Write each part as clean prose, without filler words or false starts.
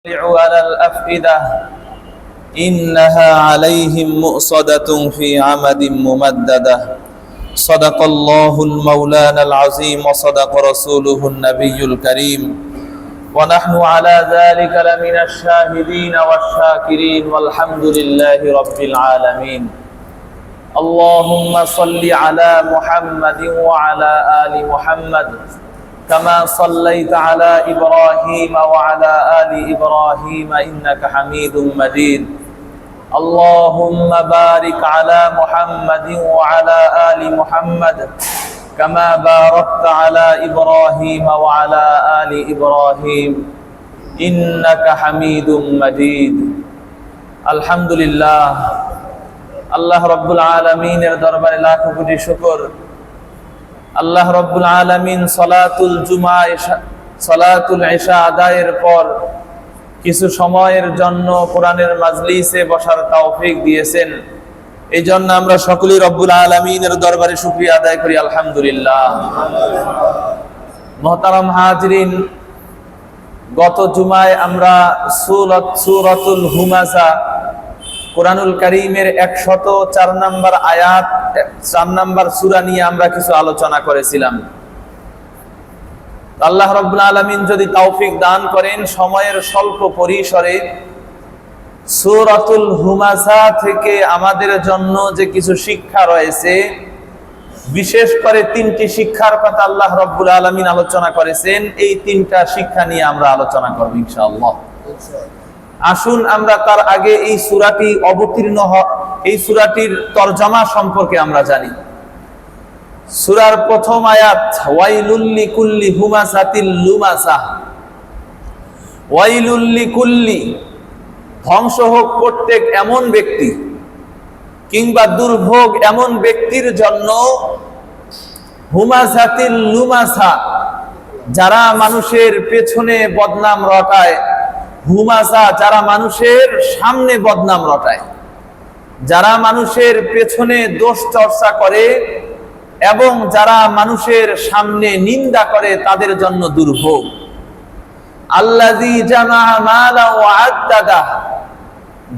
على الأفئدة إنها عليهم مؤصدة في عمد ممددة صدق الله المولانا العظيم وصدق رسوله النبي الكريم ونحن على ذلك لمن الشاهدين والشاكرين والحمد لله رب العالمين اللهم صل على محمد وعلى آل محمد كما صليت على إبراهيم وعلى آل إبراهيم إنك حميد مجيد اللهم بارك على محمد وعلى آل محمد كما باركت على إبراهيم وعلى آل إبراهيم إنك حميد مجيد الحمد لله الله رب العالمين দরবারে লাখ কোটি শুকর আল্লাহ রব্বুল আলামিন সালাতুল ইশা আদায়ের পর কিছু সময়ের জন্য কোরআনের মাজলিসে বসার তৌফিক দিয়েছেন। এই জন্য আমরা সকলেই রব্বুল আলামিনের দরবারে শুকরিয়া আদায় করি আলহামদুলিল্লাহ। মুহতারাম হাজিরিন, গত জুমায় আমরা সূরাতুল হুমাযা কোরআনুল কারীমের 104 নম্বর আয়াত 4 নম্বর সূরা নিয়ে আমরা কিছু আলোচনা করেছিলাম। আল্লাহ রাব্বুল আলামিন যদি তৌফিক দান করেন সময়ের স্বল্প পরিসরে সূরাতুল হুমাযা থেকে আমাদের জন্য যে কিছু শিক্ষা রয়েছে, বিশেষ করে 3টি শিক্ষার কথা আল্লাহ রাব্বুল আলামিন আলোচনা করেছেন। এই 3টা শিক্ষা নিয়ে আমরা আলোচনা করব ইনশাআল্লাহ। আসুন আমরা তার আগে এই সূরাটি অবতীর্ণ এই সূরাটির তরজমা সম্পর্কে আমরা জানি। সূরার প্রথম আয়াত ওয়াইলুল লিকুল্লি হুমাযাতিল লুমাযা, ওয়াইলুল লিকুল্লি, ধ্বংস হোক প্রত্যেক এমন ব্যক্তি কিংবা দুর্ভোগ এমন ব্যক্তির জন্য, হুমাযাতিল লুমাযা, যারা মানুষের পেছনে বদনাম রটায়, হুমাযা যারা মানুষের সামনে বদনাম রটায়, যারা মানুষের পেছনে দোষ চর্চা করে এবং যারা মানুষের সামনে নিন্দা করে তাদের জন্য দুর্ভোগ। আল্লাযী জামা মালা ওয়া আদ্দাদা,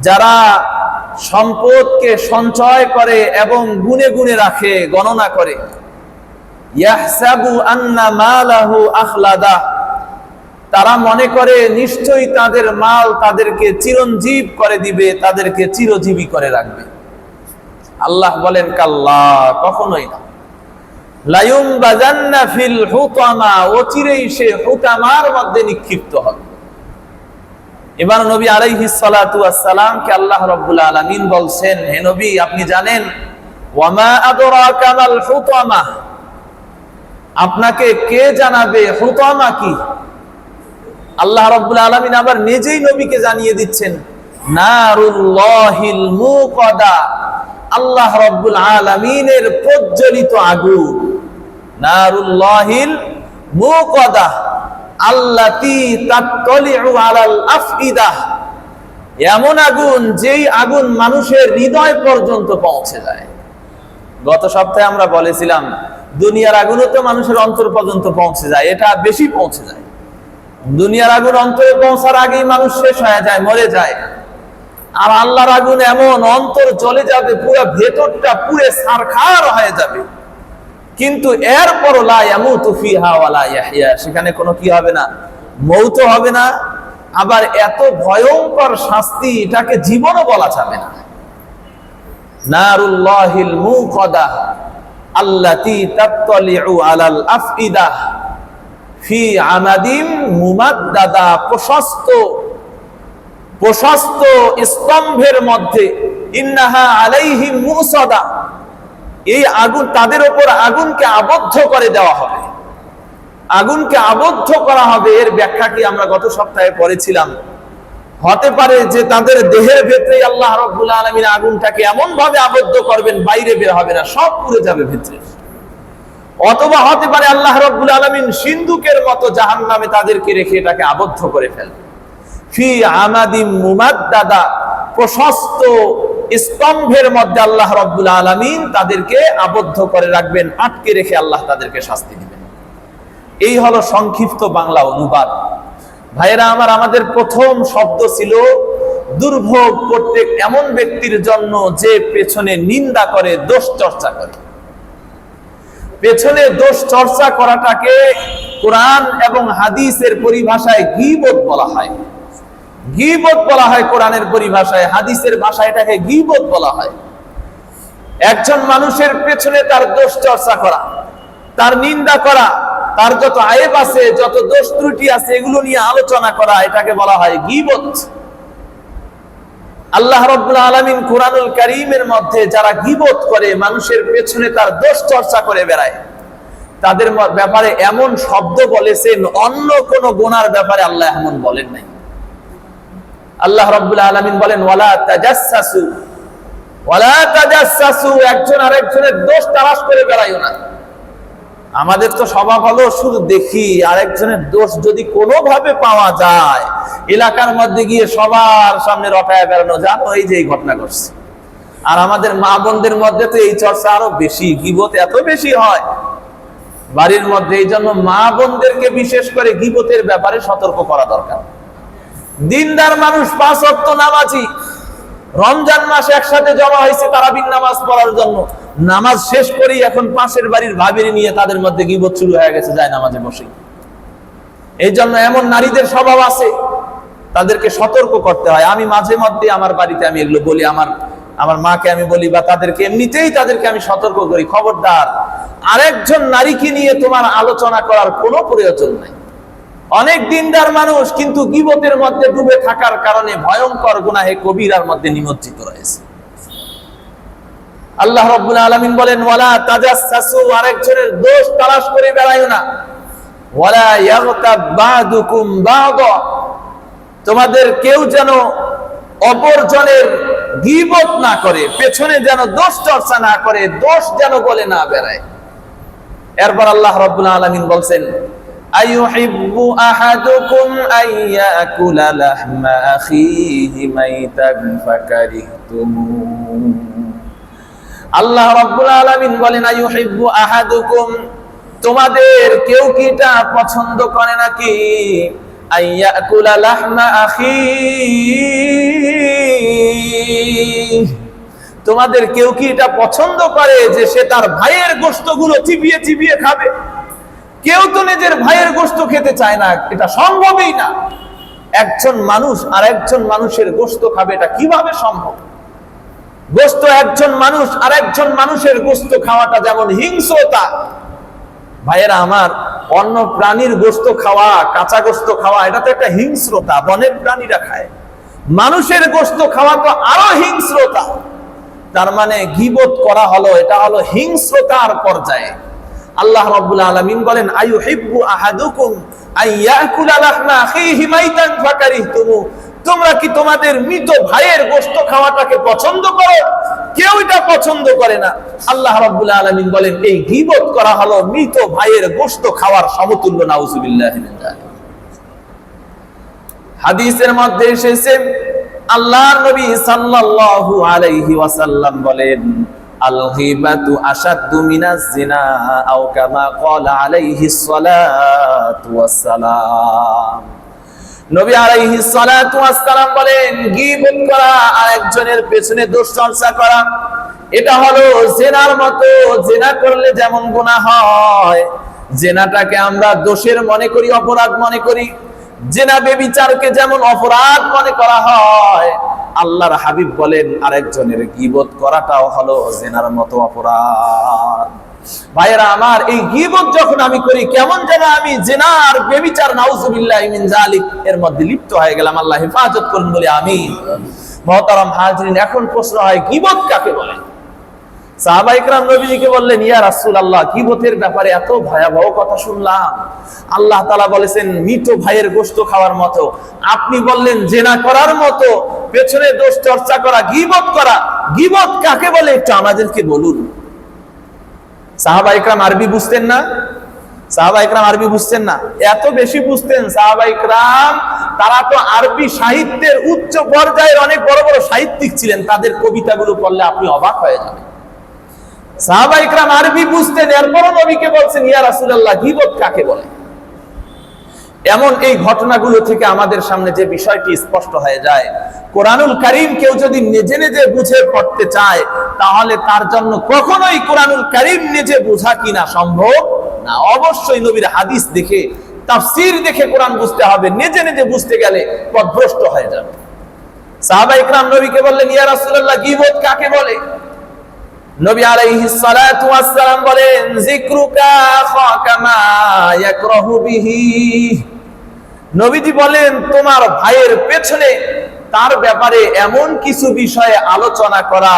যারা সম্পদকে সঞ্চয় করে এবং গুণে গুণে রাখে, গণনা করে। ইয়াহসাবু আন্না মালাহু আখলাদা, তারা মনে করে নিশ্চয়ই তাদের মাল তাদেরকে চিরঞ্জীব করে দিবে, তাদেরকে চিরজীবী করে রাখবে। আল্লাহ বলেন কাল্লা, কখনোই না। লায়ুমবাযান্না ফিল হুতামা, অচিরেই সে হুতামার মধ্যে নিক্ষিপ্ত হবে। এবার নবী আলাইহিস সালাতু ওয়াস সালাম কে আল্লাহ রাব্বুল আলামিন বলছেন, হে নবী আপনি জানেন, ওয়ামা আদরাকা মাল হুতামা, আপনাকে কে জানাবে হুতামা কি? আল্লাহ রাব্বুল আলামিন আবার নিজেই নবীকে জানিয়ে দিচ্ছেন, নারুল্লাহিল মুকাদা, আল্লাহ রাব্বুল আলামিনের প্রজ্বলিত আগুন। নারুল্লাহিল মুকাদা আল্লাতী তাত্তালিউ আলাল আফইদা, এমন আগুন যেই আগুন মানুষের হৃদয় পর্যন্ত পৌঁছে যায়। গত সপ্তাহে আমরা বলেছিলাম দুনিয়ার আগুনও তো মানুষের অন্তর পর্যন্ত পৌঁছে যায়, এটা বেশি পৌঁছে যায়। দুনিয়ার আগুন অন্তরে পৌঁছার আগেই মানুষ শেষ হয়ে যায়, মরে যায়। আর আল্লাহর আগুন এমন, অন্তর জ্বলে যাবে, পুরো ভেতরটা পুরে ছারখার হয়ে যাবে, কিন্তু এরপর লা ইয়ামুতু ফিহা ওয়া লা ইয়াহইয়া, সেখানে কোনো কি হবে না, মৌত হবে না। আবার এত ভয়ঙ্কর শাস্তি, এটাকে জীবনও বলা যাবে না। নারুল্লাহিল মুকাদা আল্লাতী তাত্তালিউ আলাল আফইদা ফি আমাদিম মুমাদ্দাদা, প্রশস্ত স্তম্ভের মধ্যে। ইন্নাহা আলাইহিম মুসাদা, এই আগুন তাদের উপর আগুনকে আবদ্ধ করে দেওয়া হবে, আগুনকে আবদ্ধ করা হবে। এর ব্যাখ্যা কি আমরা গত সপ্তাহে পড়েছিলাম। হতে পারে যে তাদের দেহের ভেতরে আল্লাহ রাব্বুল আলামিন আগুনটাকে এমন ভাবে আবদ্ধ করবেন, বাইরে বের হবে না, সব পুড়ে যাবে ভিতরে। অথবা হতে পারে আল্লাহ রাব্বুল আলামিন সিন্ধুকের মতো জাহান্নামে তাদেরকে রেখে এটাকে আবদ্ধ করে ফেলবে। ফি আমাদিম মুমাদ্দাদা, প্রশস্ত স্তম্ভের মধ্যে আল্লাহ রাব্বুল আলামিন তাদেরকে আবদ্ধ করে রাখবেন, আটকে রেখে আল্লাহ তাদেরকে শাস্তি দিবেন। এই হলো সংক্ষিপ্ত বাংলা অনুবাদ। ভাইয়েরা আমার, আমাদের প্রথম শব্দ ছিল দুর্ভোগ প্রত্যেক এমন ব্যক্তির জন্য যে পেছনে নিন্দা করে, দোষ চর্চা করে। পেছনে দোষ চর্চা করাটাকে কোরআন এবং হাদিসের পরিভাষায় গীবত বলা হয়। গীবত বলা হয় কোরআনের পরিভাষায়, হাদিসের ভাষায় এটাকে গীবত বলা হয়। একজন মানুষের পেছনে তার দোষ চর্চা করা, তার নিন্দা করা, তার যত আয়েব আছে, যত দোষ ত্রুটি আছে, এগুলো নিয়ে আলোচনা করা, এটাকে বলা হয় গীবত। আল্লাহ রাব্বুল আলামিন কুরআনুল কারীমের মধ্যে যারা গীবত করে, মানুষের পেছনে তার দোষ চর্চা করে বেড়ায়, তাদের ব্যাপারে এমন শব্দ বলেছেন, অন্য কোন গুনার ব্যাপারে আল্লাহ এমন বলেন নাই। আল্লাহ রাব্বুল আলামিন বলেন, ওয়ালা তাজাসসু, ওয়ালা তাজাসসু, একজন আরেকজনের দোষ তালাশ করে বেড়াইও না। আমাদের তো স্বভাব হলো শুধু দেখি, আরেকজনের দোষ যদি কোনোভাবে পাওয়া যায়, এলাকার মধ্যে গিয়ে সবার সামনে রটায় বেড়ানো, জানো এই যে এই ঘটনা ঘটছে। আর আমাদের মা বোনদের মধ্যে তো এই চর্চা আরো বেশি, গীবত এত বেশি হয় বাড়ির মধ্যে। এই জন্য মা বোনদেরকে বিশেষ করে গীবতের ব্যাপারে সতর্ক করা দরকার। দিনদার মানুষ, 5 ওয়াক্ত নামাজি, রমজান মাস একসাথে জমা হয়েছে তারাবির নামাজ পড়ার জন্য, নামাজ শেষ করেই এখন পাশের বাড়ির ভাবির নিয়ে তাদের মধ্যে গীবত শুরু হয়ে গেছে, যায় নামাজে বসে। এই জন্য এমন নারীদের স্বভাব আছে, তাদেরকে সতর্ক করতে হয়। আমি মাঝে মধ্যে আমার বাড়িতে আমি এগুলো বলি, আমার মাকে আমি বলি, বা তাদেরকে এমনিতেই তাদেরকে আমি সতর্ক করি, খবরদার আরেকজন নারীকে নিয়ে তোমার আলোচনা করার কোনো প্রয়োজন নাই। অনেক দিনদার মানুষ কিন্তু গীবতের মধ্যে ডুবে থাকার কারণে ভয়ঙ্কর গুনাহে কবিরার মধ্যে নিমজ্জিত রয়েছে। আল্লাহ রাব্বুল আলামিন বলেন, ওয়ালা তাজাসসু, আরেকজনের দোষ তালাশ করে বেড়াইও না। ওয়ালা ইয়াগতাব বাদুকুম বাদা, তোমাদের কেউ যেন অপরজনের গীবত না করে, পেছনে যেন দোষ চর্চা না করে, দোষ যেন বলে না বেড়ায়। এরপর আল্লাহ রাব্বুল আলামিন বলছেন, আইয়ুহিব্বু আহাদুকুম আইয়াকুলা লাহমা আখিহি মাইতান ফাকারিহতুমু। আল্লাহ রাব্বুল আলামিন বলেন, আইয়ুহিব্বু আহাদুকুম, তোমাদের কেউ কি এটা পছন্দ করে নাকি, আইয়াকুলা লাহমা আখিহি, তোমাদের কেউ কি এটা পছন্দ করে যে সে তার ভাইয়ের গোশতগুলো চিবিয়ে চিবিয়ে খাবে? কেউ তো নিজের ভাইয়ের গোশত খেতে চায় না, এটা সম্ভবই না। একজন মানুষ আর একজন মানুষের গোশত খাবে, এটা কিভাবে সম্ভব? গোশত, একজন মানুষ আর একজন মানুষের গোশত খাওয়াটা যেমন হিংস্রতা, ভাইয়েরা আমার, অন্য প্রাণীর গোশত খাওয়া, কাঁচা গোশত খাওয়া, এটা তো একটা হিংস্রতা, বনের প্রাণীরা খায়। মানুষের গোশত খাওয়া তো আরো হিংস্রতা। তার মানে গীবত করা হলো, এটা হলো হিংস্রতার পর্যায়ে। আল্লাহ রাব্বুল আলামিন বলেন, আইয়ুহিব্বু আহাদুকুম আইয়াকুলা লাহমা আখিহি মাইতান ফাকারিহতুমু, তোমরা কি তোমাদের মৃত ভাইয়ের গোশত খাওয়াটাকে পছন্দ করো? কেউ এটা পছন্দ করে না। আল্লাহ রাব্বুল আলামিন বলেন, এই গীবত করা হলো মৃত ভাইয়ের গোশত খাওয়ার সমতুল্য। নাউযুবিল্লাহি মিন যালিক। হাদিসের মধ্যে এসেছে, আল্লাহর নবী সাল্লাল্লাহু আলাইহি ওয়াসাল্লাম বলেন, আল গীবাতু আশাদ্দু মিনাজ জিনা, আও কামা ক্বালা আলাইহিস সালাতু ওয়াস সালাম। নবী আলাইহিস সালাতু ওয়াস সালাম বলেন, গীবত করা, আরেকজনের পেছনে দোষ চর্চা করা, এটা হলো জিনার মতো। জিনা করলে যেমন গুনাহ হয়, জিনাটাকে আমরা দোষের মনে করি, অপরাধ মনে করি, জিনা ব্যভিচারকে যেমন অপরাধ মনে করা হয়, আল্লাহর হাবিব বলেন আরেকজনের গীবত করাটাও হলো জিনার মতো অপরাধ। ভাইয়েরা আমার, এই গীবত যখন আমি করি, কেমন যেন আমি জিনা আর ব্যভিচার, নাউযুবিল্লাহি মিন যালিক, এর মধ্যে লিপ্ত হয়ে গেলাম। আল্লাহ হেফাজত করুন বলে আমিন। মুহতারাম হাজিরিন, এখন প্রশ্ন হয়, গীবত কাকে বলে? সাহাবা ইকরাম নবীজিকে বললেন, ইয়া রাসূলুল্লাহ, গীবতের ব্যাপারে এত ভয়াবহ কথা শুনলাম, আল্লাহ তাআলা বলেছেন মৃত ভাইয়ের গোশত খাওয়ার মতো, আপনি বললেন জিনা করার মতো, পেছনে দোষ চর্চা করা, গীবত করা, গীবত কাকে বলে একটু আমাদেরকে বলুন। সাহাবা ইকরাম আরবি বুঝতেন না? সাহাবা ইকরাম আরবি বুঝতেন না? এত বেশি বুঝতেন সাহাবা ইকরাম, তারা তো আরবি সাহিত্যের উচ্চ পর্যায়ের অনেক বড় বড় সাহিত্যিক ছিলেন, তাদের কবিতাগুলো পড়লে আপনি অবাক হয়ে যাবেন। সাহাবা ইকরাম আরবি বুঝতেন, এরপরও নবীকে বলছেন, ইয়া রাসূলুল্লাহ, গীবত কাকে বলে? এমন এই ঘটনাগুলো থেকে আমাদের সামনে যে বিষয়টি স্পষ্ট হয়ে যায়, কোরআনুল কারীম কেউ যদি নিজে নিজে বুঝে পড়তে চায় তাহলে তার জন্য কখনোই কোরআনুল কারীম নিজে বোঝা কিনা সম্ভব না। অবশ্যই নবীর হাদিস দেখে, তাফসীর দেখে কোরআন বুঝতে হবে। নিজে নিজে বুঝতে গেলে পথভ্রষ্ট হয়ে যাবে। সাহাবা ইকরাম নবীকে বললেন, ইয়া রাসূলুল্লাহ, গীবত কাকে বলে? নবী আলাইহিস সালাতু ওয়াস সালাম বলেন, যিকরুকা আখাকা মা ইয়াকরাহু বিহি। নবীজি বলেন, তোমার ভাইয়ের পেছনে তার ব্যাপারে এমন কিছু বিষয়ে আলোচনা করা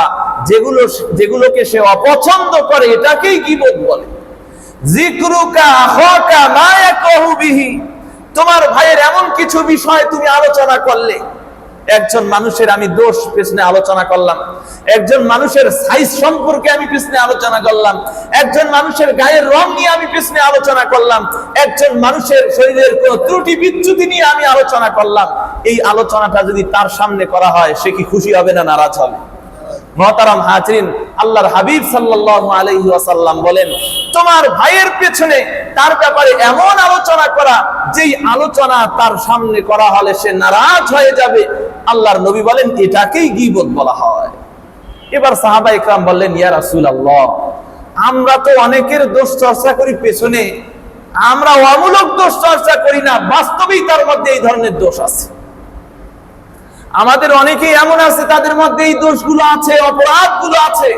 যেগুলোকে সে অপছন্দ করে, এটাকেই গীবত বলে। যিকরুকা আখাকা মা ইয়াকরাহু বিহি, তোমার ভাইয়ের এমন কিছু বিষয় তুমি আলোচনা করলে। একজন মানুষের আমি দোষ পেছনে আলোচনা করলাম, একজন মানুষের সাইজ সম্পর্কে আমি পেছনে আলোচনা করলাম, একজন মানুষের গায়ের রং নিয়ে আমি পেছনে আলোচনা করলাম, একজন মানুষের শরীরের কোন ত্রুটি বিচ্যুতি নিয়ে আমি আলোচনা করলাম। এই আলোচনাটা যদি তার সামনে করা হয়, সে কি খুশি হবে না নারাজ হবে? মুহতারাম হাজরিন, আল্লাহর হাবিব সাল্লাল্লাহু আলাইহি ওয়াসাল্লাম বলেন, তোমার ভাইয়ের পেছনে তার ব্যাপারে এমন আলোচনা করা যেই আলোচনা তার সামনে করা হলে সে নারাজ হয়ে যাবে, আল্লাহর নবী বলেন এটাকেই গীবত বলা হয়। এবার সাহাবা ইকরাম বললেন, ইয়া রাসূলুল্লাহ, আমরা তো অনেকের দোষ চর্চা করি পেছনে, আমরা অমূলক দোষ চর্চা করি না, বাস্তবেই তার মধ্যে এই ধরনের দোষ আছে। আমাদের অনেকেই এমন আছে তাদের মধ্যে এই দোষগুলো আছে, অপরাধগুলো আছে,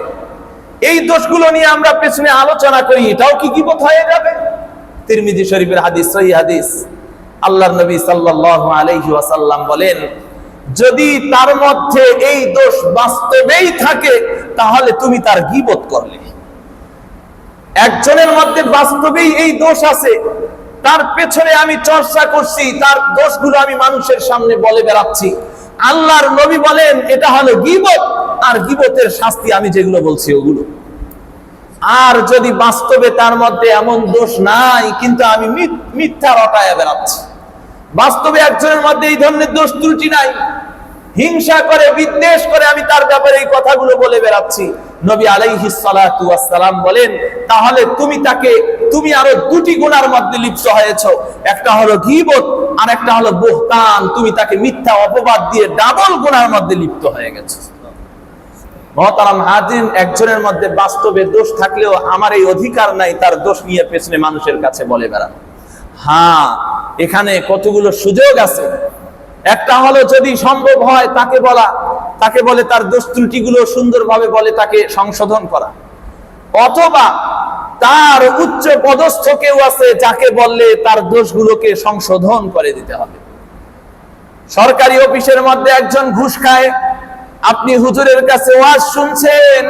এই দোষগুলো নিয়ে আমরা পেছনে আলোচনা করি, এটাও কি গীবত হয়ে যাবে? তিরমিজি শরীফের হাদিস, সহিহ হাদিস, আল্লাহর নবী সাল্লাল্লাহু আলাইহি ওয়াসাল্লাম বলেন, যদি তার মধ্যে এই দোষ বাস্তবেই থাকে তাহলে তুমি তার গীবত করলে। একজনের মধ্যে বাস্তবেই এই দোষ আছে, তার পেছনে আমি চর্চা করছি, তার দোষগুলো আমি মানুষের সামনে বলে বেড়াচ্ছি, আল্লাহর নবী বলেন এটা হলো গীবত, আর গীবতের শাস্তি আমি যেগুলো বলছি ওগুলো। আর যদি বাস্তবে তার মধ্যে এমন দোষ নাই, কিন্তু আমি মিথ্যা রটায় বেড়াচ্ছি, বাস্তবে একজনের মধ্যে এই ধরনের দোষ ত্রুটি নাই, হিংসা করে, বিদ্বেষ করে আমি তার ব্যাপারে এই কথাগুলো বলে বেড়াচ্ছি, নবী আলাইহিস সালাতু ওয়াস সালাম বলেন তাহলে তুমি আরো দুটি গুনার মধ্যে লিপ্ত হয়েছো, একটা হলো গীবত আর একটা হলো বুহতান, তুমি তাকে মিথ্যা অপবাদ দিয়ে ডাবল গুনার মধ্যে লিপ্ত হয়ে গেছো। মুহতারাম হাজিরিন, একজনের মধ্যে বাস্তবে দোষ থাকলেও আমার এই অধিকার নাই তার দোষ নিয়ে পেছনে মানুষের কাছে বলে বেড়ানো। হ্যাঁ, এখানে কতগুলো সুযোগ আছে। একটা হলো যদি সম্ভব হয় তাকে বলে তার দোষ ত্রুটিগুলো সুন্দরভাবে বলে তাকে সংশোধন করা, অথবা তার উচ্চ পদস্থ কেউ আছে যাকে বললে তার দোষগুলোকে সংশোধন করে দিতে হবে। সরকারি অফিসের মধ্যে একজন ঘুষ খায়, আপনি হুজুরের কাছে ওয়াজ শুনছেন,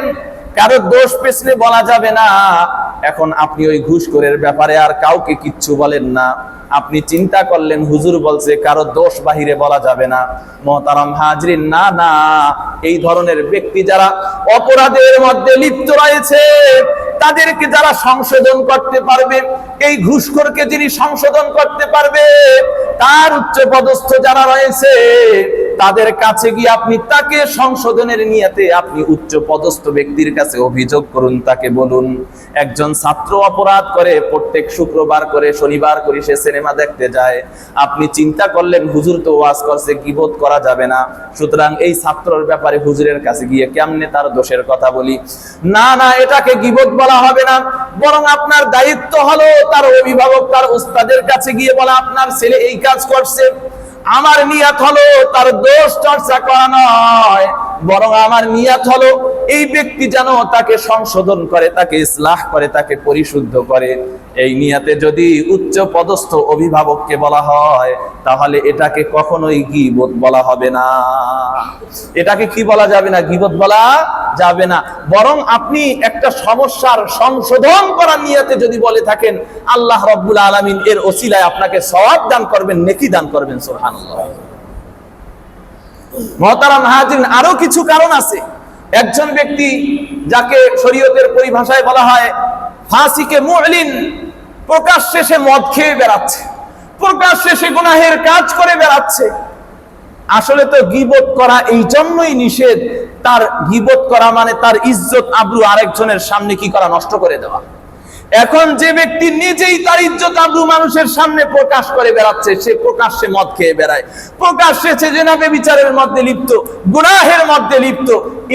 কারো দোষ পেছনে বলা যাবে না, এখন আপনি ওই ঘুষখোরের ব্যাপারে আর কাউকে কিচ্ছু বলেন না, আপনি চিন্তা করলেন হুজুর বলছে কারো দোষ বাহিরে বলা যাবে না। মুহতারাম হাজরিন, না না, এই ধরনের ব্যক্তি যারা অপরাধের মধ্যে লিপ্ত রয়েছে তাদেরকে যারা সংশোধন করতে পারবে, এই ঘুষখোরকে যিনি সংশোধন করতে পারবে, তার উচ্চ পদস্থ যারা রয়েছে তাদের কাছে গিয়ে আপনি তাকে সংশোধনের নিয়তে আপনি উচ্চ পদস্থ ব্যক্তির কাছে অভিযোগ করুন, তাকে বলুন একজন ছাত্র অপরাধ করে, প্রত্যেক শুক্রবার করে শনিবার করে সে সিনেমা দেখতে যায়, আপনি চিন্তা করলেন হুজুর তো ওয়াজ করছে গীবত করা যাবে না, সুতরাং এই ছাত্রর ব্যাপারে হুজুরের কাছে গিয়ে কেমনে তার দোষের কথা বলি, না না, এটাকে গীবত বলা হবে না, বরং আপনার দায়িত্ব হলো তার অভিভাবক, তার উস্তাদের কাছে গিয়ে বলা আপনার ছেলে এই কাজ করছে, আমার নিয়ত হলো তার দোষ চর্চা করা নয়, বরং আমার নিয়ত হলো এই ব্যক্তি যেন তাকে সংশোধন করে, তাকে ইসলাহ করে, তাকে পরিশুদ্ধ করে। এই নিয়তে যদি উচ্চ পদস্থ অভিভাবককে বলা হয় তাহলে এটাকে কখনোই গীবত বলা হবে না। এটাকে কি বলা যাবে না? গীবত বলা যাবে না। বরং আপনি একটা সমস্যার সংশোধন করার নিয়তে যদি বলে থাকেন, আল্লাহ রাব্বুল আলামিন এর ওসিলায় আপনাকে সওয়াব দান করবেন, নেকি দান করবেন। সুবহানাল্লাহ। মুহতারাম হাজিরিন, আরো কিছু কারণ আছে। একজন ব্যক্তি যাকে শরীয়তের পরিভাষায় বলা হয় ফাসিকে মু'লিন, প্রকাশ্যে সে মদ খেয়ে বেড়াচ্ছে, প্রকাশ্যে সে গুনাহের কাজ করে বেড়াচ্ছে। আসলে তো গীবত করা এই জন্যই নিষেধ, তার গীবত করা মানে তার ইজ্জত আবরু আরেকজনের সামনে কি করা? নষ্ট করে দেওয়া। এখন যে ব্যক্তি নিজেই তার ইজ্জত আবরু মানুষের সামনে প্রকাশ করে বেড়াচ্ছে, সে প্রকাশ্যে মদ খেয়ে বেড়ায়, প্রকাশ্যে সে জিনা ব্যভিচারের মধ্যে লিপ্ত, গুনাহের মধ্যে লিপ্ত,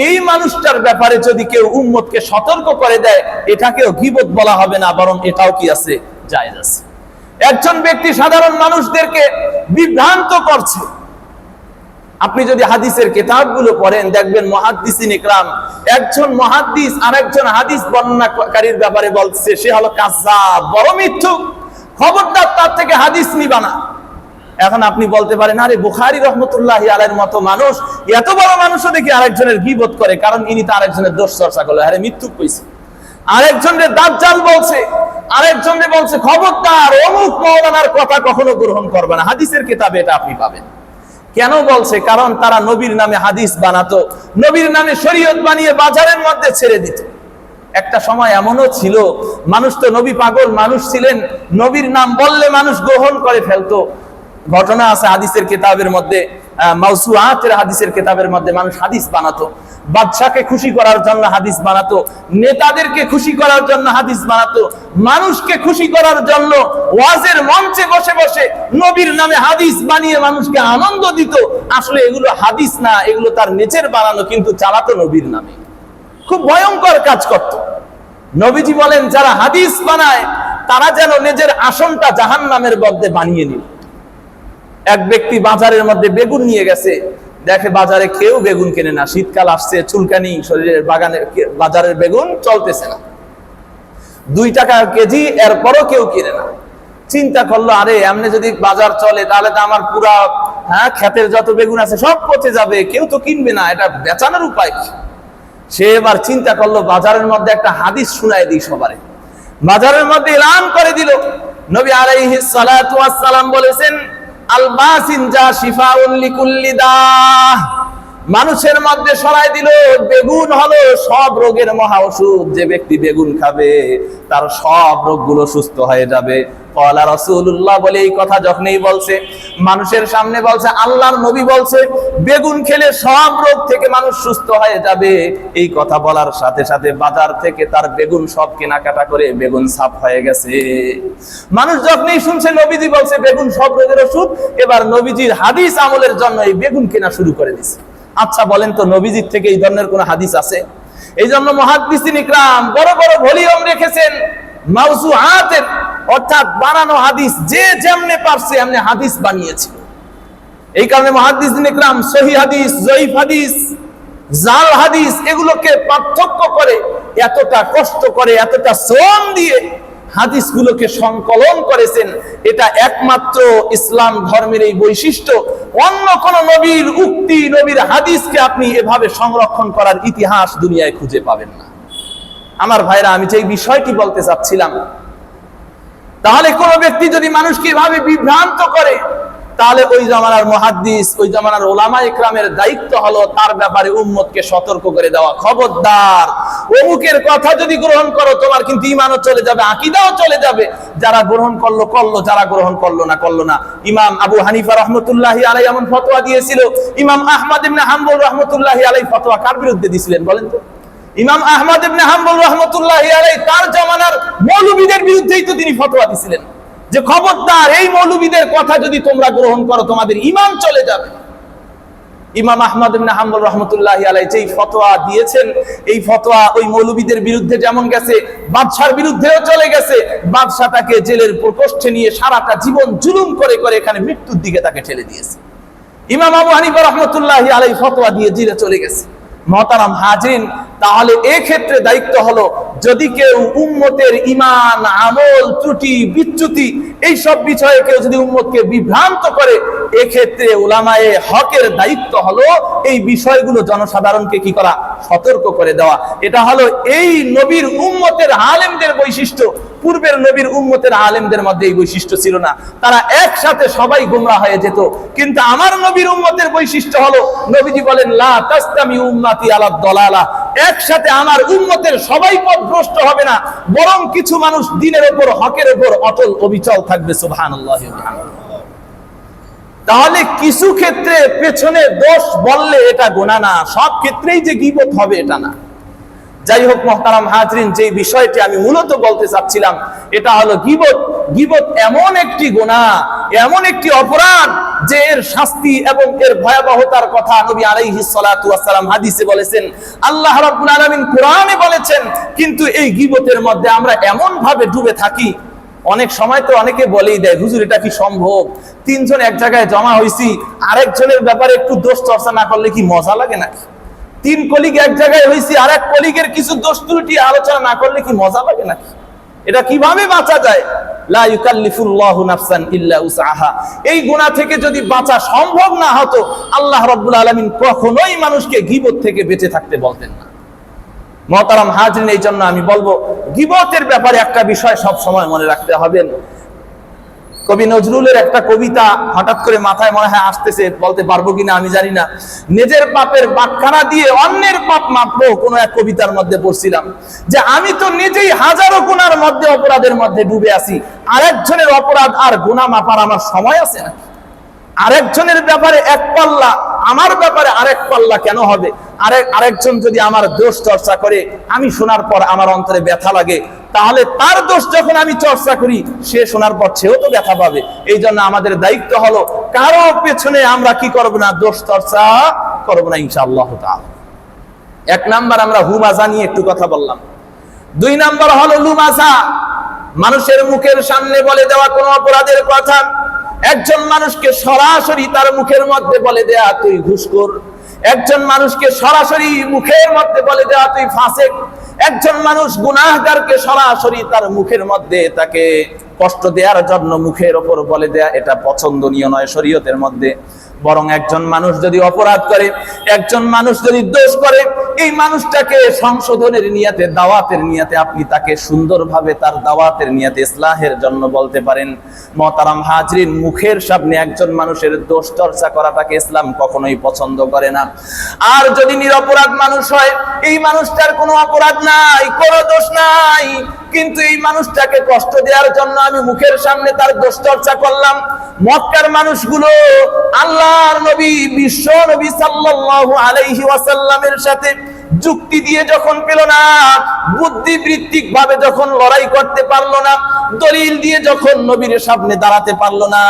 এই মানুষটার ব্যাপারে যদি কেউ উম্মতকে সতর্ক করে দেয়, এটাকেও গীবত বলা হবে না, বরং এটাও কি আছে, জায়েজ আছে। একজন ব্যক্তি সাধারণ মানুষদেরকে বিভ্রান্ত করছে, আপনি যদি হাদিসের কিতাবগুলো পড়েন দেখবেন মুহাদ্দিসিন ইকরাম, একজন মুহাদ্দিস আরেকজন হাদিস বর্ণনাকারীর ব্যাপারে বলছে সে হলো কাযযাব, বড় মিথ্যুক, খবরদার তার থেকে হাদিস নিবা না। এখন আপনি বলতে পারেন, আরে বুখারী রাহমাতুল্লাহি আলাইহির মতো মানুষ, এত বড় মানুষও দেখি আরেকজনের গীবত করে, কারণ ইনি তো আরেকজনের দোষ চর্চা করলো, আরে মিথ্যুক কইছে। আরেকজনের দাজ্জাল বলছে, আরেকজনের বলছে খবরদার অমুক মাওলানার কথা কখনো গ্রহণ করবে না, হাদিসের কিতাবে এটা আপনি পাবেন। কেন বলছে? কারণ তারা নবীর নামে হাদিস বানাতো, নবীর নামে শরীয়ত বানিয়ে বাজারের মধ্যে ছেড়ে দিত। একটা সময় এমনও ছিল, মানুষ তো নবী পাগল মানুষ ছিলেন, নবীর নাম বললে মানুষ গ্রহণ করে ফেলতো। ঘটনা আছে হাদিসের কিতাবের মধ্যে, মাওসুআতের হাদিসের কিতাবের মধ্যে, মানুষ হাদিস বানাতো, বাদশাকে খুশি করার জন্য হাদিস বানাতো, নেতাদেরকে খুশি করার জন্য হাদিস বানাতো, মানুষকে খুশি করার জন্য ওয়াজের মঞ্চে বসে বসে নবীর নামে হাদিস বানিয়ে মানুষকে আনন্দ দিত। আসলে এগুলো হাদিস না, এগুলো তার নিজের বানানো, কিন্তু চালাতো নবীর নামে। খুব ভয়ঙ্কর কাজ করত। নবীজি বলেন, যারা হাদিস বানায় তারা যেন নিজের আসনটা জাহান্নামের মধ্যে বানিয়ে নিল। এক ব্যক্তি বাজারের মধ্যে বেগুন নিয়ে গেছে, দেখে বাজারে কেউ বেগুন কেনে না, শীতকাল আসছে, চুলকানি শরীরের, বাগানে বাজারের বেগুন চলতেছে না, 2 টাকা কেজি, এরপরও কেউ কিনে না। চিন্তা করলো, আরে এমনি যদি বাজার চলে তাহলে তো আমার পুরা ক্ষেতের যত বেগুন আছে সব পচে যাবে, কেউ তো কিনবে না, এটা বেচানোর উপায় কি? সে এবার চিন্তা করলো, বাজারের মধ্যে একটা হাদিস শুনায় দিই সবারে। বাজারের মধ্যে এলান করে দিল, নবী আলাইহিস সালাতু ওয়াস সালাম বলেছেন, আল বাসিনজা শিফাউন লিকুল্লি দাহ, মানুষের মধ্যে সরাই দিল, বেগুন হলো সব রোগের মহা ওষুধ, যে ব্যক্তি বেগুন খাবে তার সব রোগগুলো সুস্থ হয়ে যাবে। ক্বালা রাসূলুল্লাহ বলে এই কথা যখনই বলছে, মানুষের সামনে বলছে, আল্লাহর নবী বলছে বেগুন খেলে সব রোগ থেকে মানুষ সুস্থ হয়ে যাবে, এই কথা বলার সাথে সাথে বাজার থেকে তার বেগুন সব কেনাকাটা করে বেগুন সাফ হয়ে গেছে। মানুষ যখনই শুনছে নবীজি বলছে বেগুন সব রোগের ওষুধ, এবার নবীজির হাদিস আমলের জন্য এই বেগুন কেনা শুরু করে দিছে। আচ্ছা বলেন তো, নবীজির থেকে এই ধরনের কোন হাদিস আছে? এই জন্য মুহাদ্দিসিন ইকরাম বড় বড় ভলিউম রেখেছেন মাওসুআতের, অর্থাৎ বানানো হাদিস, যে যেমনে পারছে এমনি হাদিস বানিয়েছে। এই কারণে মুহাদ্দিসিন ইকরাম সহিহ হাদিস, জয়ীফ হাদিস, জাল হাদিস এগুলোকে পার্থক্য করে, এতটা কষ্ট করে, এতটা শ্রম দিয়ে হাদিসগুলোকে সংকলন করেছেন। এটা একমাত্র ইসলাম ধর্মের এই বৈশিষ্ট্য। অন্য কোন নবীর উক্তি, নবীর হাদিসকে আপনি এভাবে সংরক্ষণ করার ইতিহাস দুনিয়ায় খুঁজে পাবেন না। আমার ভাইরা, আমি যে বিষয়টি বলতে চাচ্ছিলাম, তাহলে কোন ব্যক্তি যদি মানুষকে এভাবে বিভ্রান্ত করে, তাহলে ওই জামানার মুহাদ্দিস, ওই জামানার উলামা ইকরামের দায়িত্ব হলো তার ব্যাপারে উম্মতকে সতর্ক করে দেওয়া, খবরদার অমুকের কথা যদি গ্রহণ করো তোমার কিন্তু ঈমানও চলে যাবে, আকীদাও চলে যাবে। যারা গ্রহণ করলো করলো, যারা গ্রহণ করলো না করলো না। ইমাম আবু হানিফা রাহমাতুল্লাহি আলাইহি এমন ফতোয়া দিয়েছিল, ইমাম আহমদ ইবনে হাম্বল রাহমাতুল্লাহি আলাইহি ফতোয়া কার বিরুদ্ধে দিয়েছিলেন বলেন তো? ইমাম আহমদ ইবনে হাম্বল রাহমাতুল্লাহি আলাইহি তার জামানার মৌলবীদের বিরুদ্ধেই তো তিনি ফতোয়া দিয়েছিলেন যে খবরদার এই মৌলবীদের কথা যদি তোমরা গ্রহণ করো তোমাদের ঈমান চলে যাবে। ইমাম আহমদ ইবনে হাম্বল রাহমাতুল্লাহি আলাইহি যেই ফতোয়া দিয়েছেন, এই ফতোয়া ওই মৌলবীদের বিরুদ্ধে যেমন গেছে, বাদশার বিরুদ্ধেও চলে গেছে। বাদশা তাকে জেলের প্রকোষ্ঠে নিয়ে সারাটা জীবন জুলুম করে করে এখানে মৃত্যুর দিকে তাকে ঠেলে দিয়েছে। ইমাম আবু হানিফা রাহমাতুল্লাহি আলাইহি ফতোয়া দিয়ে জেলে চলে গেছে। মুহতারাম হাজিরিন, তাহলে এই ক্ষেত্রে দায়িত্ব হলো, যদি কেউ উম্মতের ঈমান, আমল, ত্রুটি, বিচ্যুতি এই সব বিষয়ে কেউ যদি উম্মতকে বিভ্রান্ত করে, এক্ষেত্রে উলামায়ে হকের দায়িত্ব হলো এই বিষয়গুলো জনসাধারণকে কি করা, সতর্ক করে দেওয়া। এটা হলো এই নবীর উম্মতের আলেমদের বৈশিষ্ট্য। পূর্বের নবীর উম্মতের আলেমদের মধ্যে এই বৈশিষ্ট্য ছিল না, তারা একসাথে সবাই গোমরা হয়ে যেত। কিন্তু আমার নবীর উম্মতের বৈশিষ্ট্য হলো, নবীজি বলেন লা তাসতামি উম্মতি আলা দালালা, একসাথে আমার উম্মতের সবাই পথভ্রষ্ট হবে না, বরং কিছু মানুষ দ্বীনের উপর, হকের উপর অটল অবিচল থাকবে। সুবহানাল্লাহি ওয়া বিহামদিহি। তাহলে কিছু ক্ষেত্রে পেছনে দোষ বললে এটা গুনাহ না, সব ক্ষেত্রেই যে গীবত হবে এটা না। যাই হোক মুহতারাম হাজরিন, যে বিষয়টি আমি মূলত বলতে চাচ্ছিলাম এটা হলো গীবত। গীবত এমন একটি গুনাহ, এমন একটি অপরাধ যে এর শাস্তি এবং এর ভয়াবহতার কথা নবী আলাইহিস সালাতু ওয়াস সালাম হাদিসে বলেছেন, আল্লাহ রাব্বুল আলামিন কোরআনে বলেছেন। কিন্তু এই গীবতের মধ্যে আমরা এমন ভাবে ডুবে থাকি, অনেক সময় তো অনেকে বলেই দেয়, হুজুর এটা কি সম্ভব? তিনজন এক জায়গায় জমা হইছি, আরেকজনের ব্যাপারে একটু দোষ চর্চা না করলে কি মজা লাগে নাকি? তিন কলিগ এক জায়গায় হইছি, আরেক কলিগের কিছু দোষ ত্রুটি আলোচনা না করলে কি মজা লাগে নাকি? এটা কিভাবে বাঁচা যায়? লা ইউকাল্লিফুল্লাহু নাফসান ইল্লা উসআহা। এই গুনাহ থেকে যদি বাঁচা সম্ভব না হতো, আল্লাহ রাব্বুল আলামিন কখনোই মানুষকে গীবত থেকে বেঁচে থাকতে বলতেন না। মুহতারাম হাজরিন, এই জন্য আমি বলবো গীবতের ব্যাপারে একটা বিষয় সব সময় মনে রাখতে হবে। কবি নজরুলের একটা কবিতা হঠাৎ করে মাথায় মনে হয় আসতেছে, বলতে পারবো কিনা আমি জানি না। নিজের পাপের বাটখারা দিয়ে অন্যের পাপ মাপবো, কোন এক কবিতার মধ্যে পড়ছিলাম যে আমি তো নিজেই হাজারো গুনার মধ্যে, অপরাধের মধ্যে ডুবে আছি, আরেকজনের অপরাধ আর গুনাহ মাপার আমার সময় আছে না? আরেকজনের ব্যাপারে এক পাল্লা, আমার ব্যাপারে আরেক পাল্লা কেন হবে? আরেকজন যদি আমার দোষ চর্চা করে, আমি শোনার পর আমার অন্তরে ব্যথা লাগে, তাহলে তার দোষ যখন আমি চর্চা করি, সে শোনার পর সেও তো ব্যথা পাবে। এই জন্য আমাদের দায়িত্ব হলো কারো পেছনে আমরা কি করব না, দোষ চর্চা করব না ইনশাআল্লাহ তাআলা। এক নাম্বার আমরা হুমাজা নিয়ে একটু কথা বললাম। দুই নাম্বার হলো লুমাজা, মানুষের মুখের সামনে বলে দেওয়া কোনো অপরাধের কথা। একজন মানুষকে সরাসরি তার মুখের মধ্যে বলে দেয়া তুই ঘুষখোর, একজন মানুষকে সরাসরি মুখের মধ্যে বলে দেয়া তুই ফাসিক, একজন মানুষ গুনাহগারকে সরাসরি তার মুখের মধ্যে তাকে কষ্ট দেওয়ার জন্য মুখের ওপর বলে দেয়া, এটা পছন্দনীয় নয় শরীয়তের মধ্যে। বরং একজন মানুষ যদি অপরাধ করে, একজন মানুষ যদি দোষ করে, এই মানুষটাকে সংশোধনের নিয়তে, দাওয়াতের নিয়তে আপনি তাকে সুন্দরভাবে তার দাওয়াতের নিয়তে ইসলাহের জন্য বলতে পারেন। মুহতারাম হাজরিন, মুখের সামনে একজন মানুষের দোষ চর্চা করাটাকে ইসলাম কখনোই পছন্দ করে না। আর যদি নিরপরাধ মানুষ হয়, এই মানুষটার কোনো অপরাধ নাই, কোনো দোষ নাই, কিন্তু এই মানুষটাকে কষ্ট দেওয়ার জন্য আমি মুখের সামনে তার দোষ চর্চা করলাম। মক্কার মানুষগুলো আল্লাহর নবী, বিশ্ব নবী সাল্লাল্লাহু আলাইহি ওয়াসাল্লামের সাথে যুক্তি দিয়ে যখন পেল না, বুদ্ধিবৃত্তিক ভাবে যখন লড়াই করতে পারলো না, দলিল দিয়ে যখন নবীর সামনে দাঁড়াতে পারলো না,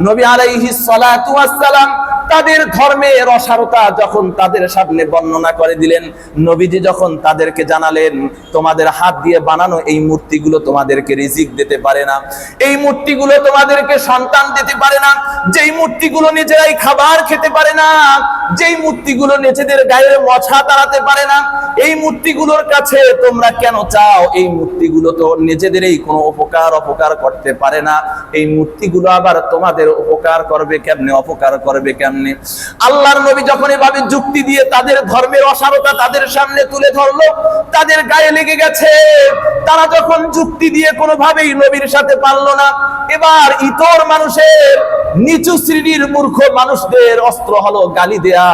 নবী আলাইহিস সালাতু ওয়াস সালাম তাদের ধর্মের অসারতা যখন তাদের সামনে বর্ণনা করে দিলেন, নবীজি যখন তাদেরকে জানালেন তোমাদের হাত দিয়ে বানানো এই মূর্তিগুলো তোমাদেরকে রিজিক দিতে পারে না, এই মূর্তিগুলো তোমাদেরকে সন্তান দিতে পারে না, যেই মূর্তিগুলো নিজেরাই খাবার খেতে পারে না, যেই মূর্তিগুলো নিজেদের গায়ের মছা তাড়াতে পারে না, এই মূর্তিগুলোর কাছে তোমরা কেন চাও? এই মূর্তিগুলো তো নিজেদেরই কোনো অপকার করতে পারে না, এই মূর্তিগুলো আবার তোমাদের উপকার করবে কেমনে, অপকার করবে কেমনে? আল্লাহর নবী যখন এভাবে যুক্তি দিয়ে তাদের ধর্মের অসারতা তাদের সামনে তুলে ধরলো, তাদের গায়ে লেগে গেছে। তারা যখন যুক্তি দিয়ে কোনোভাবেই নবীর সাথে পারলো না, এবার ইতর মানুষের, নিচু শ্রেণীর মূর্খ মানুষদের অস্ত্র হলো গালি দেয়া।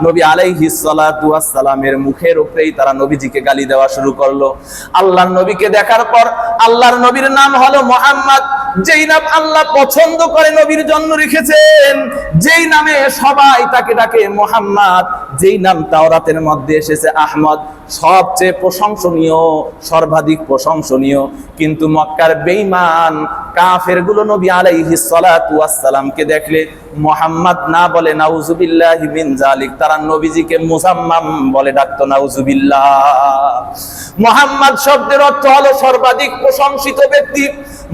নবী আলাইহিস সালাতু ওয়াস সালামের মুখের উপরেই তারা নবীজিকে গালি দেওয়া শুরু করলো। আল্লাহর নবীকে দেখার পর, আল্লাহর নবীর নাম হলো মুহাম্মদ, যেই নাম আল্লাহ পছন্দ করে নবীর জন্য রেখেছেন, যেই নামে সবাই তাকে ডাকে মুহাম্মদ, যেই নাম তাওরাতের মধ্যে এসেছে আহমদ, সবচেয়ে প্রশংসনীয়, সর্বাধিক প্রশংসনীয়। কিন্তু মক্কার বেঈমান কাফেরগুলো নবী আলাইহিস সালাতু ওয়াস সালামকে দেখলে মুহাম্মদ না বলে নাউজুবিল্লাহি মিন জালিক, তারা নবীজিকে মুসাম্মাম বলে ডাকতো, নাউজুবিল্লাহ। মুহাম্মদ শব্দের অর্থ হলো সর্বাধিক প্রশংসিত ব্যক্তি।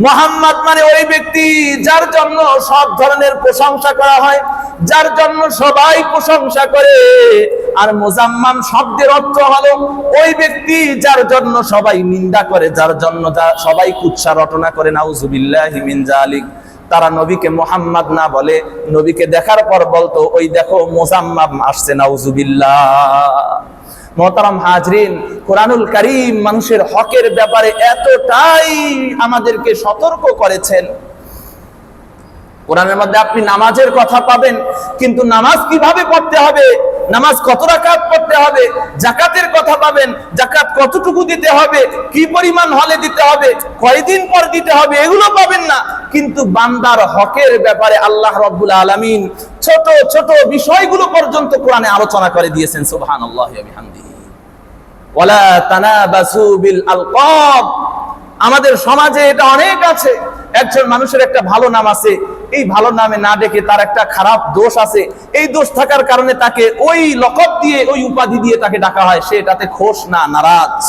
মুহাম্মদ মানে ওই ব্যক্তি যার জন্য সব ধরনের প্রশংসা করা হয়, যার জন্য সবাই প্রশংসা করে। আর মুজাম্মাম শব্দের অর্থ হলো ওই ব্যক্তি যার জন্য সবাই নিন্দা করে, যার জন্য সবাই কুৎসা রটনা করে, নাউজুবিল্লাহি মিন জালিক। তারা নবীকে মুহাম্মদ না বলে নবীকে দেখার পর বলতো ওই দেখো মুজাম্মাম আসছে, নাউজুবিল্লাহ। মুহতারাম হাজরিন, কোরআনুল কারীম মানুষের হকের ব্যাপারে এতটাই আমাদেরকে সতর্ক করেছেন। কোরআনের মধ্যে আপনি নামাজের কথা পাবেন, কিন্তু নামাজ কিভাবে পড়তে হবে, নামাজ কত রাকাত পড়তে হবে, যাকাতের কথা পাবেন, যাকাত কতটুকু দিতে হবে, কি পরিমাণ হলে দিতে হবে, কয়দিন পর দিতে হবে, এগুলো পাবেন না। কিন্তু বান্দার হকের ব্যাপারে আল্লাহ রাব্বুল আলামিন ছোট ছোট বিষয়গুলো পর্যন্ত কোরআনে আলোচনা করে দিয়েছেন। সুবহানাল্লাহি ওয়া বিহামদিহি। ওয়ালা তানাবাসু বিল আলকাব। আমাদের সমাজে এটা অনেক আছে। একজন মানুষের একটা ভালো নাম আছে, এই ভালো নামে না ডেকে তার একটা খারাপ দোষ আছে, এই দোষ থাকার কারণে তাকে ওই লকব দিয়ে, ওই উপাধি দিয়ে তাকে ডাকা হয়, সে এটাতে খুশ না, নারাজ।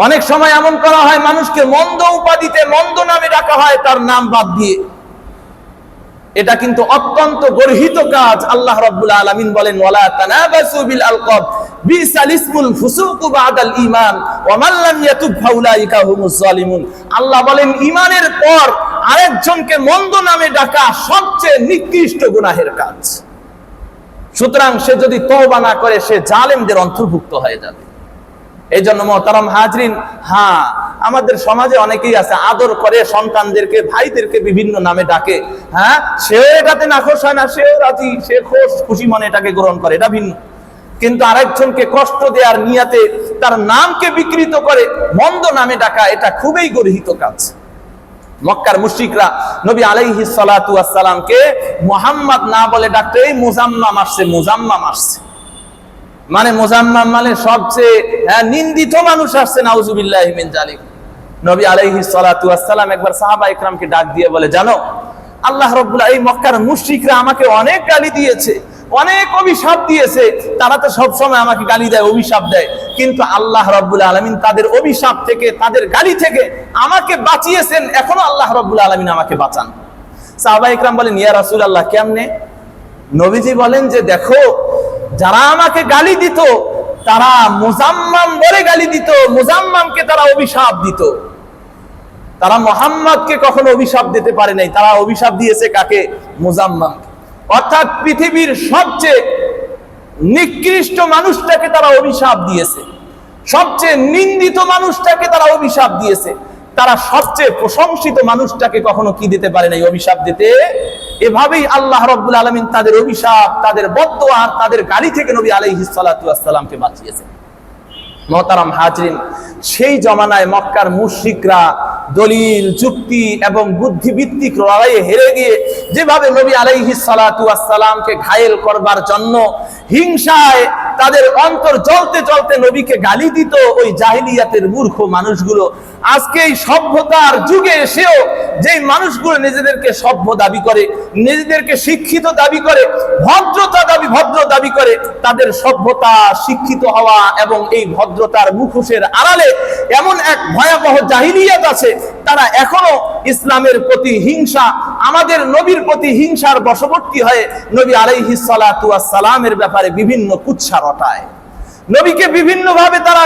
অনেক সময় এমন করা হয়, মানুষকে মন্দ উপাধিতে, মন্দ নামে ডাকা হয় তার নাম বাদ দিয়ে। এটা কিন্তু অত্যন্ত গর্হিত কাজ। আল্লাহ রাব্বুল আলামিন বলেন, ওয়ালা তানাবাসু বিল আলকাব বিসাল ইসমুল ফুসুকু বাদাল ঈমান ওয়া মান লাম ইয়াতুব ফাউলাইকা হুমুজ জালিমুন। আল্লাহ বলেন, ঈমানের পর আরেকজনকে মন্দ নামে ডাকা সবচেয়ে নিকৃষ্ট গুনাহের কাজ। সুতরাং সে যদি তওবা না করে, সে জালেমদের অন্তর্ভুক্ত হয়ে যাবে। এই জন্য মোহতারাম হাজরিন, হ্যাঁ, আমাদের সমাজে অনেকেই আছে আদর করে সন্তানদেরকে, ভাইদেরকে বিভিন্ন নামে ডাকে। হ্যাঁ, সেও এটাতে নাখোশ হয় না, সেও রাজি, সে খুশি মনে এটাকে গ্রহণ করে, এটা ভিন্ন। কিন্তু আরেকজনকে কষ্ট দেওয়ার নিয়াতে তার নামকে বিকৃত করে মন্দ নামে ডাকা, এটা খুবই গর্হিত কাজ। মক্কার মুশরিকরা নবী আলাইহিস সালাতু ওয়াস সালামকে মুহাম্মদ না বলে ডাকতে, এই মুজাম্মাম আসছে, মুজাম্মাম আসছে, মানে মুজাম্মাম মানে সবচেয়ে নিন্দিত মানুষ আসছে, নাউজুবিল্লাহি মিন জালিক। নবী আলাইহিস সালাতু ওয়াস সালাম একবার সাহাবা ইকরামকে ডাক দিয়ে বলে, জানো আল্লাহ রাব্বুল এই মক্কার মুশরিকরা আমাকে অনেক গালি দিয়েছে, অনেক অভিশাপ দিয়েছে। তারা তো সব সময় আমাকে গালি দেয়, অভিশাপ দেয়, কিন্তু আল্লাহ রাব্বুল আলামিন তাদের অভিশাপ থেকে, তাদের গালি থেকে আমাকে বাঁচিয়েছেন। এখনো আল্লাহ রাব্বুল আলামিন আমাকে বাঁচান। সাহাবা ইকরাম বলেন, ইয়া রাসূলুল্লাহ, কেমনে? নবীজি বলেন যে, দেখো, যারা আমাকে গালি দিত তারা মুজাম্মাম বলে গালি দিত, মুজাম্মামকে তারা অভিশাপ দিত। তারা মুহাম্মদকে কখনো অভিশাপ দিতে পারে নাই, তারা অভিশাপ দিয়েছে কাকে? মুজাম্মামকে। অর্থাৎ পৃথিবীর সবচেয়ে নিকৃষ্ট মানুষটাকে তারা অভিশাপ দিয়েছে, সবচেয়ে নিন্দিত মানুষটাকে তারা অভিশাপ দিয়েছে। তারা সবচেয়ে প্রশংসিত মানুষটাকে কখনো কি দিতে পারে নাই? অভিশাপ দিতে। এভাবেই আল্লাহ রাব্বুল আলামিন তাদের অভিশাপ, তাদের বদদোয়া, তাদের গালি থেকে নবী আলাইহিস সালাতু ওয়াস সালামকে বাঁচিয়েছেন। মোহতারাম হাজরিন, সেই জমানায় মক্কার মুশরিকরা দলিল, যুক্তি এবং বুদ্ধিভিত্তিক লড়াইয়ে হেরে গিয়ে যেভাবে নবী আলাইহিস সালাতু ওয়াস সালামকে ঘায়েল করবার জন্য হিংসায় তাদের অন্তর জ্বলতে জ্বলতে নবীকে গালি দিত, ওই জাহিলিয়াতের মূর্খ মানুষগুলো আজকে এই সভ্যতার যুগে এসেও যেই মানুষগুলো নিজেদেরকে সভ্য দাবি করে, নিজেদেরকে শিক্ষিত দাবি করে, ভদ্র দাবি করে, তাদের সভ্যতা, শিক্ষিত হওয়া এবং এই ভদ্রতার মুখোশের আড়ালে এমন এক ভয়াবহ জাহিলিয়াত আছে। তারা এখনো ইসলামের প্রতি হিংসা, আমাদের নবীর প্রতি হিংসার বশবর্তী হয়ে নবী আলাইহিস সালাতু ওয়াস সালামের ব্যাপারে বিভিন্ন কুৎসা রটায়, নবীকে বিভিন্ন ভাবে তারা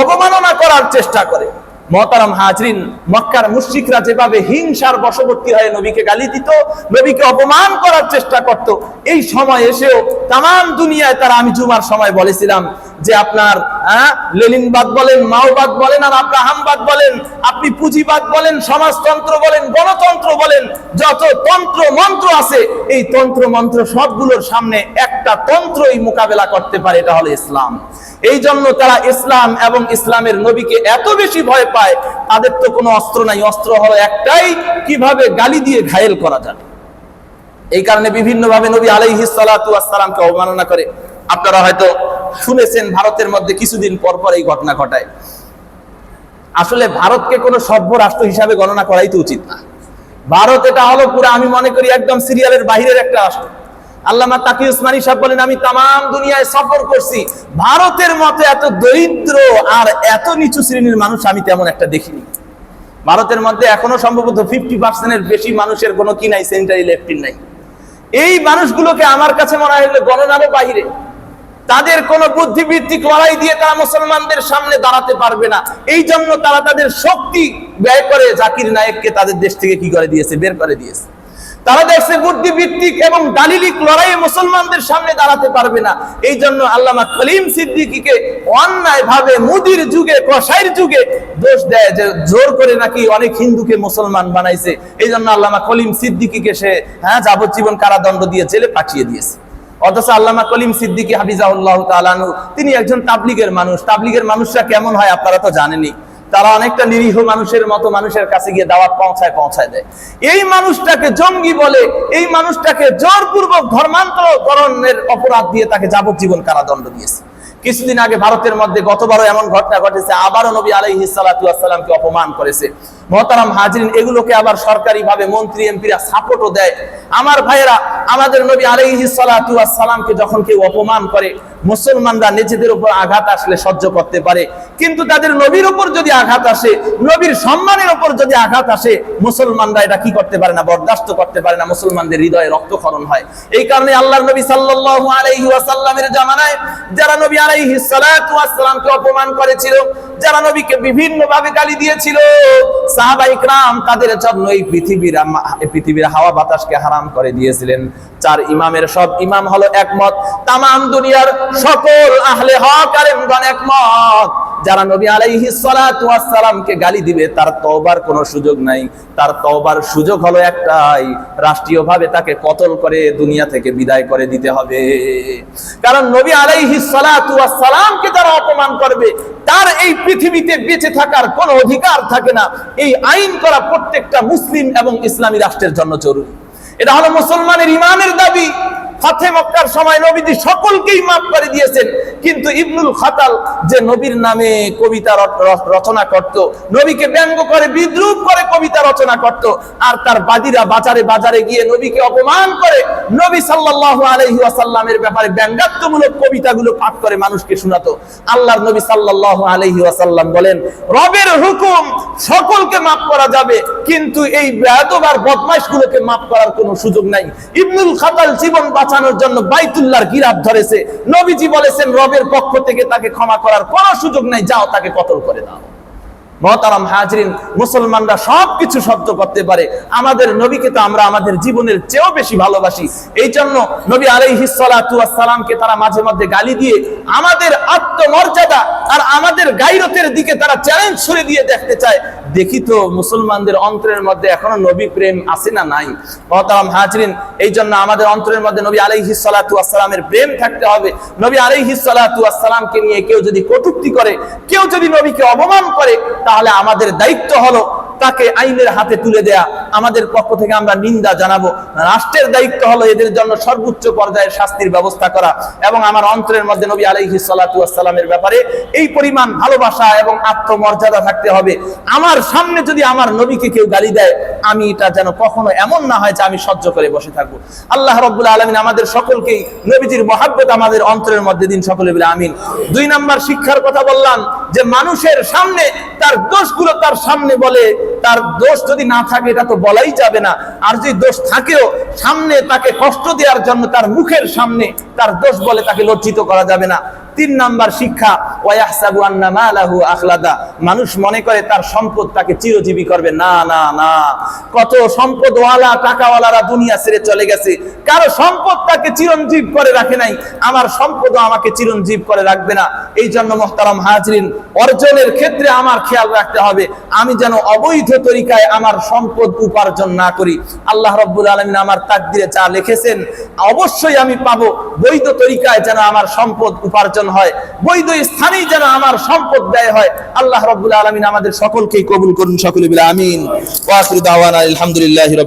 অবমাননা করার চেষ্টা করে। মোহতারাম হাজরিন, মক্কার মুশরিকরা যেভাবে হিংসার বশবর্তী হয়ে নবীকে গালি দিত, নবীকে অপমান করার চেষ্টা করত, এই সময় এসেও তাম দুনিয়ায় তারা, আমি জুমার সময় বলেছিলাম যে আপনার লেনিনবাদ বলেন, মাওবাদ বলেন, আর আব্রাহামবাদ বলেন, আপনি পুঁজিবাদ বলেন, সমাজতন্ত্র বলেন, গণতন্ত্র বলেন, যত তন্ত্র মন্ত্র আছে, এই তন্ত্র মন্ত্র সবগুলোর সামনে একটা তন্ত্রই মোকাবেলা করতে পারে, এটা হলো ইসলাম। এই জন্য তারা ইসলাম এবং ইসলামের নবীকে এত বেশি ভয় পায়। তাদের তো কোনো অস্ত্র নাই, অস্ত্র হলো একটাই, কিভাবে গালি দিয়ে ঘায়েল করা যায়। এই কারণে বিভিন্ন ভাবে নবী আলাইহিস সালাতু ওয়াস সালামকে অবমাননা করে। আপনারা হয়তো শুনেছেন, ভারতের মধ্যে কিছুদিন পর পর এই ঘটনা ঘটায়। আসলে ভারতকে কোনো সভ্য রাষ্ট্র হিসাবে গণনা করাই তো উচিত না। ভারত এটা হলো পুরো, আমি মনে করি, একদম সিরিয়ালের বাহিরের একটা রাষ্ট্র। আল্লামা তাকি উসমানী সাহেব বলেন, আমি তাম দুনিয়ায় সফর করছি, ভারতের মতো এত দরিদ্র আর এত নিচু শ্রেণীর মানুষ আমি তেমন একটা দেখিনি। ভারতের মধ্যে এখনো সম্ভবত 50% বেশি মানুষের কোনো কি নাই, স্যানিটারি ল্যাট্রিন নাই। এই মানুষগুলোকে আমার কাছে মনে হয় গণনারও বাহিরে। তাদের কোনো বুদ্ধিভিত্তিক লড়াই দিয়ে তারা মুসলমানদের সামনে দাঁড়াতে পারবে না। এই জন্য তারা তাদের শক্তি ব্যয় করে জাকির নায়েককে তাদের দেশ থেকে কি করে দিয়েছে, বের করে দিয়েছে। তারা দেশে বুদ্ধিভিত্তিক এবং দালিলিক লড়াইয়ে মুসলমানদের সামনে দাঁড়াতে পারবে না। এই জন্য আল্লামা খলিম সিদ্দিকীকে অন্যায় ভাবে মুদির যুগে, কসাইর যুগে দোষ দেয় যে জোর করে নাকি অনেক হিন্দুকে মুসলমান বানাইছে। এই জন্য আল্লামা খলিম সিদ্দিকীকে সে যাবজ্জীবন কারাদণ্ড দিয়ে জেলে পাঠিয়ে দিয়েছে। অথচ আল্লামা কলিম সিদ্দিকী হাফিজাহুল্লাহ তাআলা আনহু তিনি একজন তাবলীগের মানুষ। তাবলীগের মানুষরা কেমন হয় আপনারা তো জানেনই। তারা অনেকটা নিরীহ মানুষের মতো মানুষের কাছে গিয়ে দাওয়াত পৌঁছায় দেয়। এই মানুষটাকে জঙ্গি বলে, এই মানুষটাকে জোরপূর্বক ধর্মান্তরকরণের অপরাধ দিয়ে তাকে যাবজ্জীবন কারাদণ্ড দিয়েছে। কিছুদিন আগে ভারতের মধ্যে গতবারও এমন ঘটনা ঘটেছে, আবারও নবী আলাইহিস সালাতু ওয়াস সালামকে অপমান করেছে। মুহতারাম হাজিরিন, এগুলোকে আবার সরকারিভাবে মন্ত্রী এমপিরা সাপোর্টও দেয়। আমার ভাইয়েরা, আমাদের নবী আলাইহিস সালাতু ওয়াস সালামকে যখন কেউ অপমান করে, মুসলমানরা নিজেদের উপর আঘাত আসলে সহ্য করতে পারে, কিন্তু তাদের নবীর উপর যদি আঘাত আসে, নবীর সম্মানের উপর যদি আঘাত আসে, মুসলমানরা এটা কি করতে পারে না, বরদাস্ত করতে পারে না। মুসলমানদের হৃদয়ে রক্তক্ষরণ হয়। এই কারণে আল্লাহর নবী সাল্লাল্লাহু আলাইহি ওয়াসাল্লামের জামানায় যারা নবী আলাইহিস সালাতু ওয়াস সালামকে অপমান করেছিল, যারা নবীকে বিভিন্ন ভাবে গালি দিয়েছিল, সাহাবায়ে কেরাম তাদের জন্য এই পৃথিবীর হাওয়া বাতাসকে হারাম করে দিয়েছিলেন। চার ইমামের সব ইমাম হলো একমত, তামাম দুনিয়ার সকল আহলে হক আলেমগণ একমত, যারা নবী আলাইহিস সালাতু ওয়াস সালামকে গালি দিবে তার তওবার কোনো সুযোগ নাই। তার তওবার সুযোগ হলো একটাই, রাষ্ট্রীয়ভাবে তাকে কতল করে দুনিয়া থেকে বিদায় করে দিতে হবে। কারণ নবী আলাইহিস সালাতু ওয়াস সালামকে যারা অপমান করবে, তার এই পৃথিবীতে বেঁচে থাকার কোনো অধিকার থাকে না। এই আইন করা প্রত্যেকটা মুসলিম এবং ইসলামী রাষ্ট্রের জন্য জরুরি। এটা হলো মুসলমানের ইমানের দাবি। ফাতে মক্কার সময় নবীজি সকলকেই মাফ করে দিয়েছেন, কিন্তু ইবনুল খাতাল যে নবীর নামে কবিতা রচনা করত, নবীকে ব্যঙ্গ করে বিদ্রূপ করে কবিতা রচনা করত, আর তার বাদীরা বাজারে বাজারে গিয়ে নবীকে অপমান করে নবী সাল্লাল্লাহু আলাইহি ওয়াসাল্লামের ব্যাপারে ব্যঙ্গাত্মমূলক কবিতাগুলো পাঠ করে মানুষকে শোনাতো। আল্লাহর নবী সাল্লাল্লাহু আলাইহি ওয়াসাল্লাম বলেন, রবের হুকুম সকলকে মাফ করা যাবে, কিন্তু এই বেয়াদব আর বদমাইশগুলোকে মাফ করার কোনো সুযোগ নাই। ইবনুল খাতাল জীবন বাঁচানোর জন্য বাইতুল্লাহর গিরাফ ধরেছে, নবীজি বলেছেন রবের পক্ষ থেকে তাকে ক্ষমা করার কোনো সুযোগ নাই, যাও তাকে কতল করে দাও। মুহতারাম হাজিরিন, মুসলমানরা সবকিছু সহ্য করতে পারে, আমাদের নবীকে তো আমরা আমাদের জীবনের চেয়েও বেশি ভালোবাসি। এই জন্য নবী আলাইহিস সালাতু ওয়াস সালামকে তারা মাঝে মধ্যে গালি দিয়ে আমাদের আত্মমর্যাদা আর আমাদের গায়রতের দিকে তারা চ্যালেঞ্জ ছুড়ে দিয়ে দেখতে চায়। দেখি তো মুসলমানদের অন্তরের মধ্যে এখনো নবী প্রেম আছে না নাই। মুহতারাম হাজিরিন, এই জন্য আমাদের অন্তরের মধ্যে নবী আলাইহিস সালাতু ওয়াস সালামের প্রেম থাকতে হবে। নবী আলাইহিস সালাতু ওয়াস সালামকে নিয়ে কেউ যদি কটূক্তি করে, কেউ যদি নবীকে অপমান করে, তাহলে আমাদের দায়িত্ব হলো তাকে আইনের হাতে তুলে দেয়া। আমাদের পক্ষ থেকে আমরা নিন্দা জানাবো। রাষ্ট্রের দায়িত্ব হলো এদের জন্য সর্বোচ্চ পর্যায়ের শাস্তির ব্যবস্থা করা। এবং আমার অন্তরের মধ্যে নবী আলাইহিস সালাতু ওয়াস সালামের ব্যাপারে এই পরিমাণ ভালোবাসা এবং আত্মমর্যাদা থাকতে হবে, আমার সামনে যদি আমার নবীকে কেউ গালি দেয়, আমি এটা যেন কখনো এমন না হয় যে আমি সহ্য করে বসে থাকবো। আল্লাহ রাব্বুল আলামিন আমাদের সকলকেই নবীজির মহব্বত আমাদের অন্তরের মধ্যে দিন, সকলে বলে আমিন। 2 নাম্বার শিক্ষার কথা বললাম যে মানুষের সামনে তার দোষগুলো তার সামনে বলে, তার দোষ যদি না থাকে এটা তো বলাই যাবে না, আর যদি দোষ থাকেও সামনে তাকে কষ্ট দেওয়ার জন্য তার মুখের সামনে তার দোষ বলে তাকে লজ্জিত করা যাবে না। 3 নাম্বার শিক্ষা, ওয়ায়াহসাবু আন্না মালাহু আখলাদা, মানুষ মনে করে তার সম্পদ তাকে চিরজীবী করবে। না না না, কত সম্পদওয়ালা টাকাওয়ালারা দুনিয়া ছেড়ে চলে গেছে, কারো সম্পদ তাকে চিরঞ্জীব করে রাখে নাই, আমার সম্পদও আমাকে চিরঞ্জীব করে রাখবে না। এই জন্য মুহতারাম হাজিরিন, অর্জনের ক্ষেত্রে আমার খেয়াল রাখতে হবে আমি যেন অবৈধ তরিকায় আমার সম্পদ উপার্জন না করি। আল্লাহ রাব্বুল আলামিন আমার তাকদীরে যা লিখেছেন অবশ্যই আমি পাবো, বৈধ তরিকায় যেন আমার সম্পদ উপার্জন হয়, বৈধ স্থানেই যেন আমার সম্পদ ব্যয় হয়। আল্লাহ রাব্বুল আলামিন আমাদের সকলকেই কবুল করুন, সকলে বলে আমিন। ওয়া আখিরু দাওয়ানা আলহামদুলিল্লাহি।